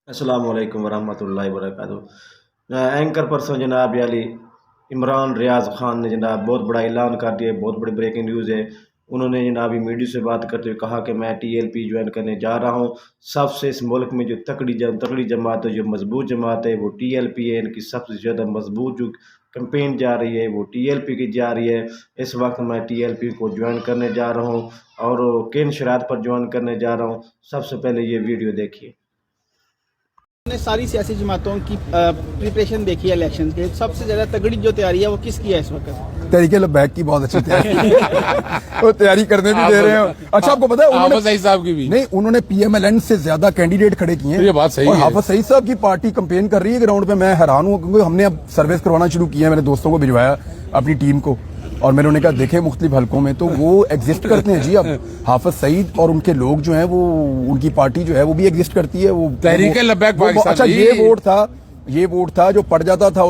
السلام علیکم ورحمۃ اللہ وبرکاتہ۔ اینکر پرسن جناب علی عمران ریاض خان نے جناب بہت بڑا اعلان کر دیا، بہت بڑی بریکنگ نیوز ہے۔ انہوں نے جناب میڈیا سے بات کرتے ہوئے کہا کہ میں ٹی ایل پی جوائن کرنے جا رہا ہوں۔ سب سے اس ملک میں جو تکڑی جماعت ہے، جو مضبوط جماعت ہے، وہ ٹی ایل پی ہے۔ ان کی سب سے زیادہ مضبوط جو کمپین جا رہی ہے وہ ٹی ایل پی کی جا رہی ہے۔ اس وقت میں ٹی ایل پی کو جوائن کرنے جا رہا ہوں اور کن شرائط پر جوائن کرنے جا رہا ہوں، سب سے پہلے یہ ویڈیو دیکھیے۔ نے ساری سیاسی جماعتوں کی پریپریشن دیکھی ہے الیکشن کے، سب سے زیادہ تگڑی جو تیاری ہے وہ کس کی ہے اس وقت؟ تحریک لبیک کی بہت اچھی تیاری وہ تیاری کرنے بھی دے رہے ہیں۔ اچھا آپ کو پتا ہے حافظ سعید صاحب کی بھی نہیں، انہوں نے پی ایم ایل این سے زیادہ کینڈیڈیٹ کھڑے کیے ہیں۔ یہ بات صحیح اور ہے۔ حافظ سعید صاحب کی پارٹی کمپین کر رہی ہے گراؤنڈ پہ، میں حیران ہوں کیونکہ ہم نے اب سروس کروانا شروع کیا ہے، میں نے دوستوں کو بھجوایا اپنی ٹیم کو، اور میں نے کہا دیکھیں مختلف حلقوں میں تو وہ ایگزسٹ کرتے ہیں جی۔ اب حافظ سعید اور ان کے لوگ جو ہیں وہ ان کی پارٹی جو ہے وہ بھی ایگزسٹ کرتی ہے۔ وہ تحریک لبیک پاکستان۔ اچھا یہ ووٹ تھا جو پڑ جاتا تھا